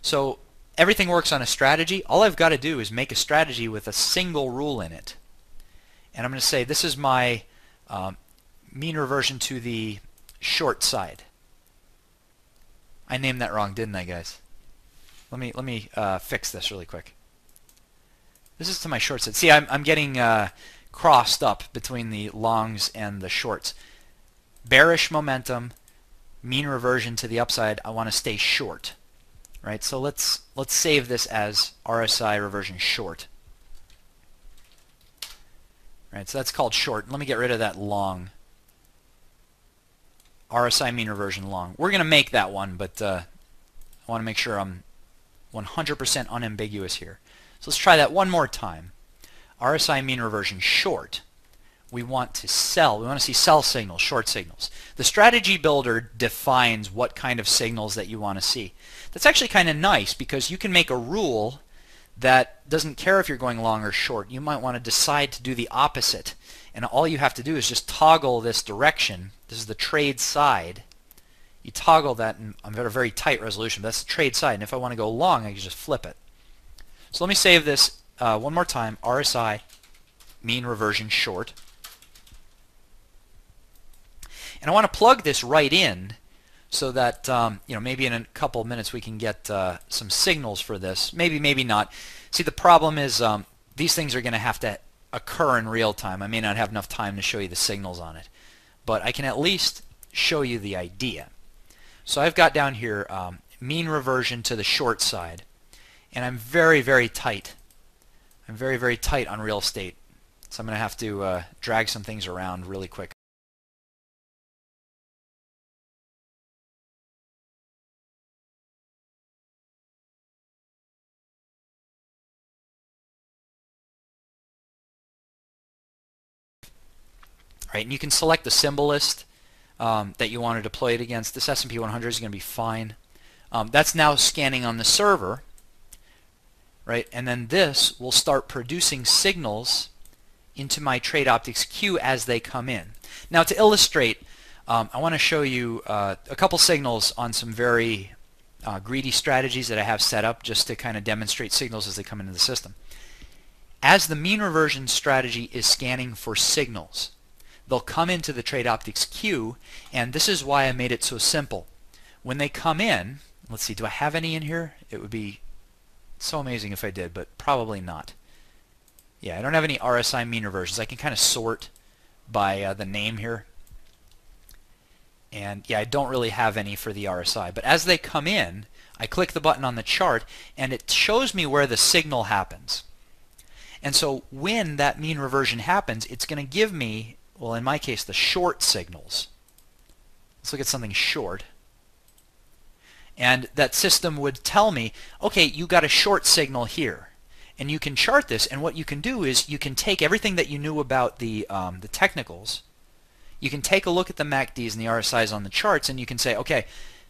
So everything works on a strategy. All I've got to do is make a strategy with a single rule in it. And I'm going to say this is my mean reversion to the short side. I named that wrong, didn't I, guys? Let me fix this really quick. This is to my short side. See, I'm getting crossed up between the longs and the shorts. Bearish momentum, mean reversion to the upside. I want to stay short. Right? So let's save this as RSI reversion short. Right? So that's called short. Let me get rid of that long. RSI mean reversion long. We're going to make that one, but I want to make sure I'm 100% unambiguous here. So let's try that one more time. RSI mean reversion short. We want to sell. We want to see sell signals, short signals. The strategy builder defines what kind of signals that you want to see. That's actually kind of nice because you can make a rule that doesn't care if you're going long or short. You might want to decide to do the opposite. And all you have to do is just toggle this direction. This is the trade side. You toggle that, and I'm at a very tight resolution. But that's the trade side. And if I want to go long, I can just flip it. So let me save this one more time, RSI mean reversion short. And I want to plug this right in so that maybe in a couple of minutes we can get some signals for this. Maybe, maybe not. See, the problem is these things are going to have to occur in real time. I may not have enough time to show you the signals on it, but I can at least show you the idea. So I've got down here mean reversion to the short side, and I'm very, very tight. I'm very, very tight on real estate, so I'm going to have to drag some things around really quick. Right, and you can select the symbol list that you want to deploy it against. This S&P 100 is going to be fine. That's now scanning on the server, right? And then this will start producing signals into my Trade Optics queue as they come in. Now, to illustrate, I want to show you a couple signals on some very greedy strategies that I have set up just to kind of demonstrate signals as they come into the system. As the mean reversion strategy is scanning for signals, they'll come into the Trade Optics queue, and this is why I made it so simple. When they come in, let's see, do I have any in here? It would be so amazing if I did, but probably not. Yeah, I don't have any RSI mean reversions. I can kind of sort by the name here. And yeah, I don't really have any for the RSI. But as they come in, I click the button on the chart, and it shows me where the signal happens. And so when that mean reversion happens, it's going to give me, well, in my case, the short signals. Let's look at something short. And that system would tell me, okay, you got a short signal here. And you can chart this, and what you can do is you can take everything that you knew about the technicals, you can take a look at the MACDs and the RSIs on the charts, and you can say, okay,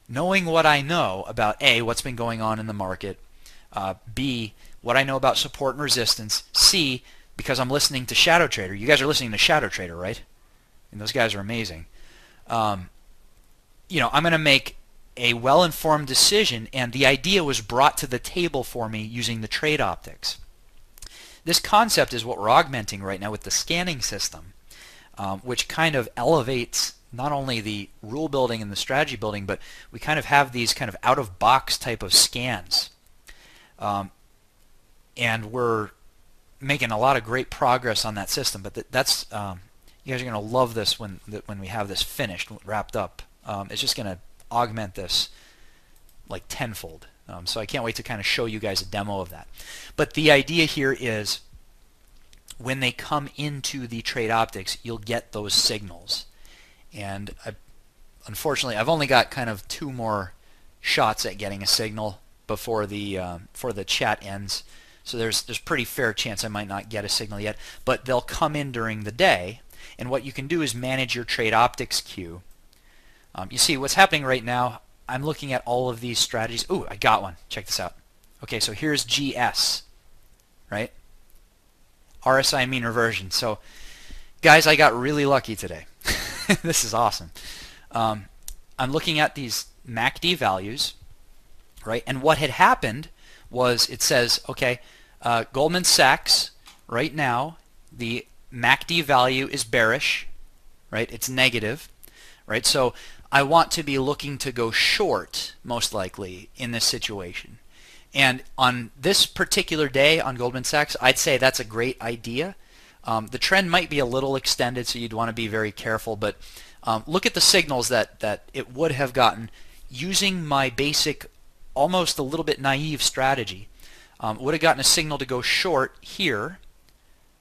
knowing what I know about A, what's been going on in the market, B, what I know about support and resistance, C, because I'm listening to Shadow Trader. You guys are listening to Shadow Trader, right? And those guys are amazing. I'm going to make a well-informed decision, and the idea was brought to the table for me using the Trade Optics. This concept is what we're augmenting right now with the scanning system, which kind of elevates not only the rule building and the strategy building, but we kind of have these kind of out-of-box type of scans. And we're making a lot of great progress on that system, but that's you guys are going to love this when we have this finished, wrapped up. It's just going to augment this like tenfold. So I can't wait to kind of show you guys a demo of that. But the idea here is when they come into the Trade Optics, you'll get those signals. And unfortunately, I've only got kind of 2 more shots at getting a signal before the chat ends. So there's pretty fair chance I might not get a signal yet, but they'll come in during the day. And what you can do is manage your Trade Optics queue. You see what's happening right now. I'm looking at all of these strategies. Ooh, I got one. Check this out. Okay, so here's GS, right? RSI mean reversion. So, guys, I got really lucky today. This is awesome. I'm looking at these MACD values, right? And what had happened was it says, okay, Goldman Sachs, right now, the MACD value is bearish, right? It's negative, right? So I want to be looking to go short, most likely, in this situation. And on this particular day on Goldman Sachs, I'd say that's a great idea. The trend might be a little extended, so you'd want to be very careful, but look at the signals that it would have gotten using my basic, almost a little bit naive strategy. Would have gotten a signal to go short here,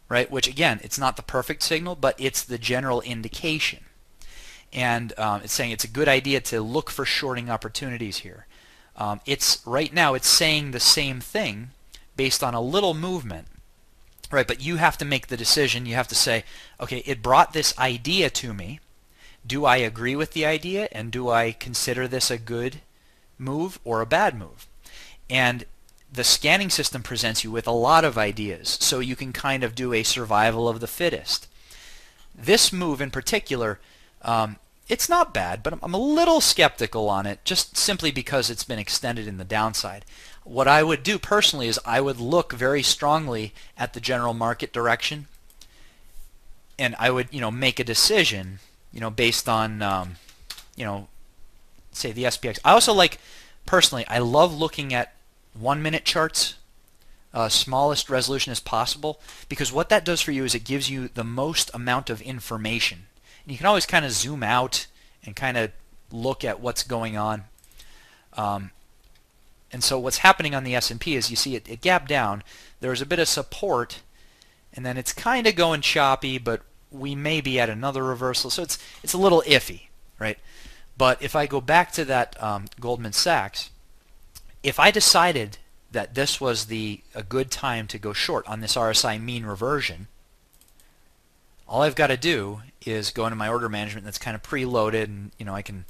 right? Which again, it's not the perfect signal, but it's the general indication. And it's saying it's a good idea to look for shorting opportunities here. Right now it's saying the same thing based on a little movement, right? But you have to make the decision. You have to say, okay, it brought this idea to me. Do I agree with the idea, and do I consider this a good move or a bad move? And the scanning system presents you with a lot of ideas, so you can kind of do a survival of the fittest. This move in particular, it's not bad, but I'm a little skeptical on it, just simply because it's been extended in the downside. what I would do personally is I would look very strongly at the general market direction, and I would, make a decision, based on, say the SPX. I also personally, I love looking at 1-minute charts, smallest resolution as possible, because what that does for you is it gives you the most amount of information. And you can always kind of zoom out and kind of look at what's going on. And so what's happening on the S&P is you see it gapped down. There's a bit of support, and then it's kind of going choppy, but we may be at another reversal. So it's a little iffy, right? But if I go back to that Goldman Sachs, if I decided that this was a good time to go short on this RSI mean reversion, all I've got to do is go into my order management that's kind of preloaded, and I can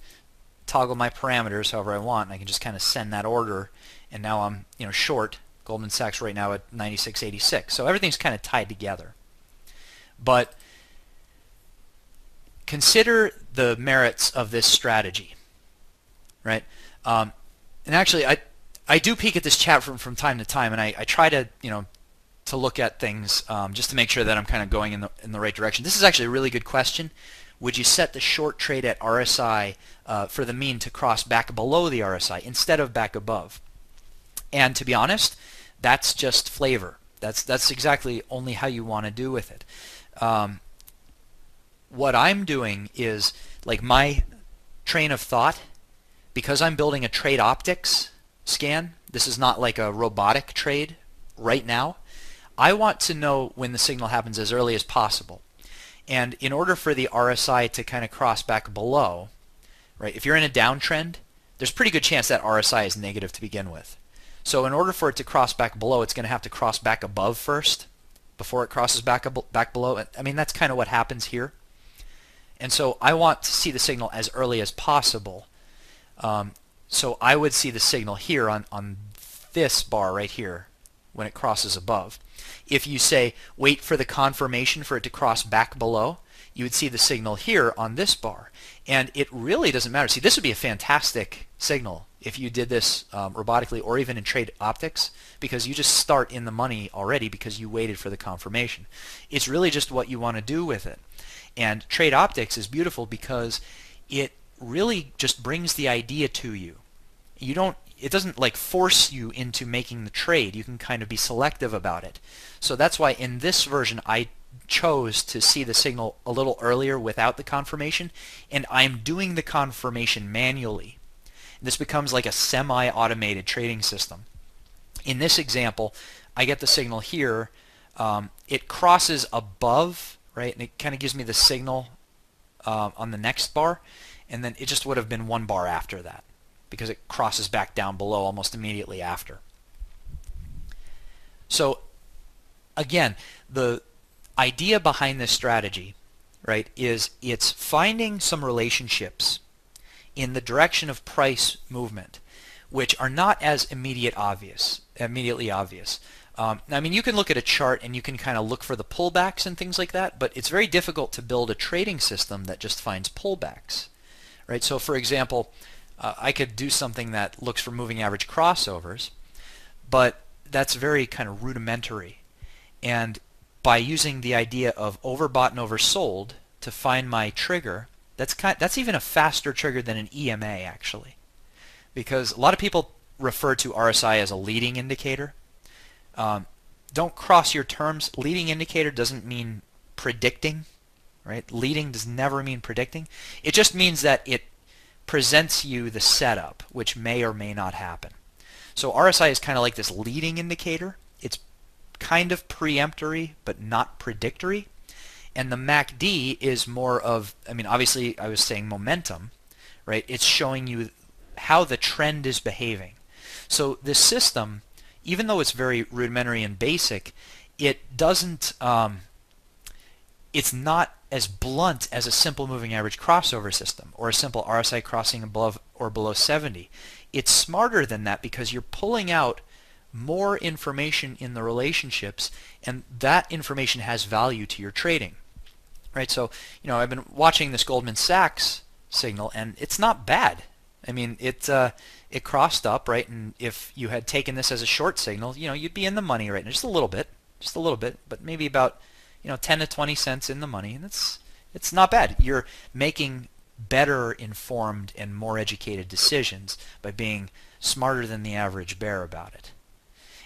toggle my parameters however I want, and I can just kind of send that order, and now I'm short Goldman Sachs right now at 96.86. So everything's kind of tied together. But consider the merits of this strategy, right? And actually, I do peek at this chat from time to time, and I try to to look at things just to make sure that I'm kind of going in the right direction. This is actually a really good question. Would you set the short trade at RSI for the mean to cross back below the RSI instead of back above? And to be honest, that's just flavor. That's exactly only how you want to do with it. What I'm doing is, my train of thought, because I'm building a trade optics scan, this is not like a robotic trade right now. I want to know when the signal happens as early as possible. And in order for the RSI to kind of cross back below, right, if you're in a downtrend, there's a pretty good chance that RSI is negative to begin with. So in order for it to cross back below, it's going to have to cross back above first before it crosses back below. I mean, that's kind of what happens here. And so I want to see the signal as early as possible. So I would see the signal here on this bar right here when it crosses above. If you say wait for the confirmation for it to cross back below, you would see the signal here on this bar. And it really doesn't matter. See, this would be a fantastic signal if you did this robotically or even in trade optics, because you just start in the money already because you waited for the confirmation. It's really just what you want to do with it. And trade optics is beautiful because it really just brings the idea to you. It doesn't force you into making the trade. You can kind of be selective about it. So that's why in this version I chose to see the signal a little earlier without the confirmation, and I'm doing the confirmation manually. This becomes like a semi-automated trading system. In this example, I get the signal here. It crosses above, right, and it kind of gives me the signal on the next bar, and then it just would have been one bar after that, because it crosses back down below almost immediately after. So again, the idea behind this strategy, right, is it's finding some relationships in the direction of price movement which are not as immediately obvious. I mean, you can look at a chart and you can kind of look for the pullbacks and things like that, but it's very difficult to build a trading system that just finds pullbacks, right? So for example, I could do something that looks for moving average crossovers, but that's very kind of rudimentary. And by using the idea of overbought and oversold to find my trigger, that's even a faster trigger than an EMA actually, because a lot of people refer to RSI as a leading indicator. Don't cross your terms. Leading indicator doesn't mean predicting, right? Leading does never mean predicting. It just means that it presents you the setup, which may or may not happen. So RSI is kind of like this leading indicator. It's kind of preemptory, but not predictory. And the MACD is more of, I mean, obviously I was saying momentum, right? It's showing you how the trend is behaving. So this system, even though it's very rudimentary and basic, it doesn't, it's not as blunt as a simple moving average crossover system or a simple RSI crossing above or below 70. It's smarter than that because you're pulling out more information in the relationships, and that information has value to your trading, right? So, you know, I've been watching this Goldman Sachs signal, and it's not bad. I mean, it it crossed up, right? And if you had taken this as a short signal, you'd be in the money right now, just a little bit, but maybe about 10 to 20 cents in the money, and it's not bad. You're making better informed and more educated decisions by being smarter than the average bear about it.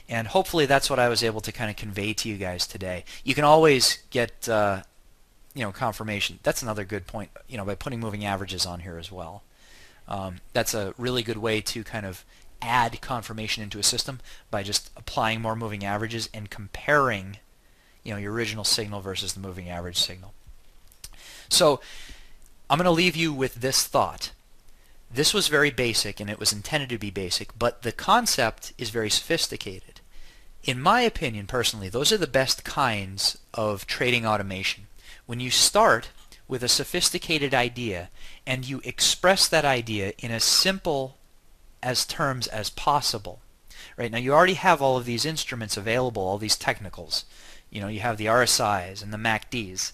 And hopefully that's what I was able to kind of convey to you guys today. You can always get confirmation. That's another good point, by putting moving averages on here as well. That's a really good way to kind of add confirmation into a system by just applying more moving averages and comparing your original signal versus the moving average signal. So I'm going to leave you with this thought. This was very basic, and it was intended to be basic, but the concept is very sophisticated. In my opinion, personally, those are the best kinds of trading automation. When you start with a sophisticated idea and you express that idea in as simple as terms as possible. Right now, you already have all of these instruments available, all these technicals. You have the RSIs and the MACDs.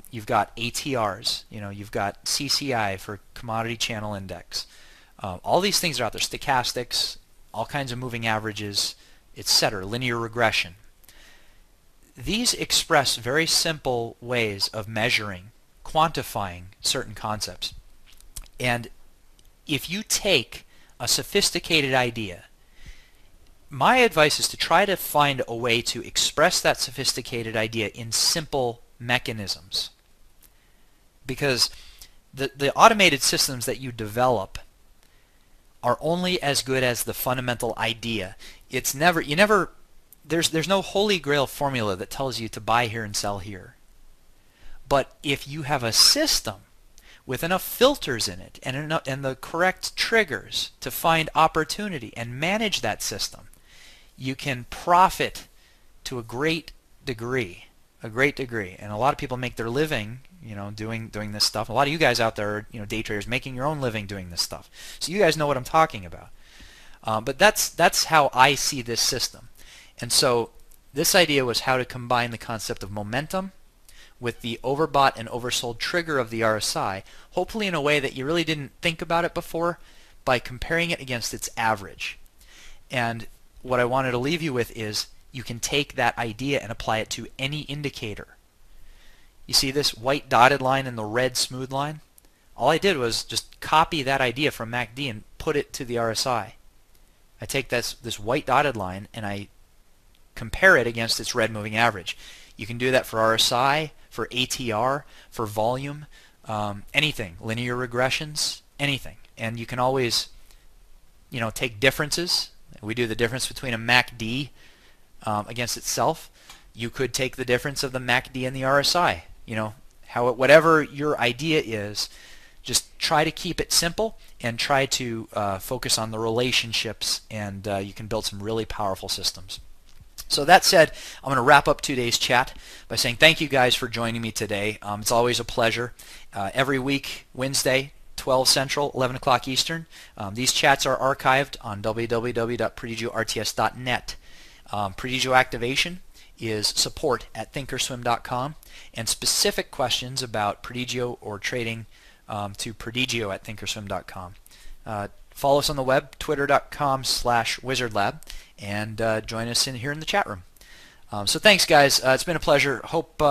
You've got ATRs, you've got CCI for Commodity Channel Index. All these things are out there, stochastics, all kinds of moving averages, etc., linear regression. These express very simple ways of measuring, quantifying certain concepts. And if you take a sophisticated idea, my advice is to try to find a way to express that sophisticated idea in simple mechanisms, because the automated systems that you develop are only as good as the fundamental idea. It's never there's no holy grail formula that tells you to buy here and sell here. But if you have a system with enough filters in it and the correct triggers to find opportunity and manage that system, you can profit to a great degree. And a lot of people make their living, doing this stuff. A lot of you guys out there are, day traders, making your own living doing this stuff. So you guys know what I'm talking about. But that's how I see this system. And so this idea was how to combine the concept of momentum with the overbought and oversold trigger of the RSI, hopefully in a way that you really didn't think about it before, by comparing it against its average. And what I wanted to leave you with is you can take that idea and apply it to any indicator. You see this white dotted line and the red smooth line? All I did was just copy that idea from MACD and put it to the RSI. I take this white dotted line and I compare it against its red moving average. You can do that for RSI, for ATR, for volume, anything, linear regressions, anything. And you can always, take differences. We do the difference between a MACD against itself. You could take the difference of the MACD and the RSI. Whatever your idea is, just try to keep it simple and try to focus on the relationships, and you can build some really powerful systems. So that said, I'm going to wrap up today's chat by saying thank you guys for joining me today. It's always a pleasure. Every week, Wednesday, 12 Central, 11 o'clock Eastern. These chats are archived on www.prodigiorts.net. Prodigio activation is support@thinkorswim.com, and specific questions about Prodigio or trading to prodigio@thinkorswim.com. Follow us on the web, twitter.com/wizardlab, and join us here in the chat room. So thanks, guys. It's been a pleasure. Hope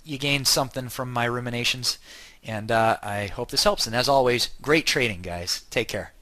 you gained something from my ruminations, and I hope this helps. And as always, great trading, guys. Take care.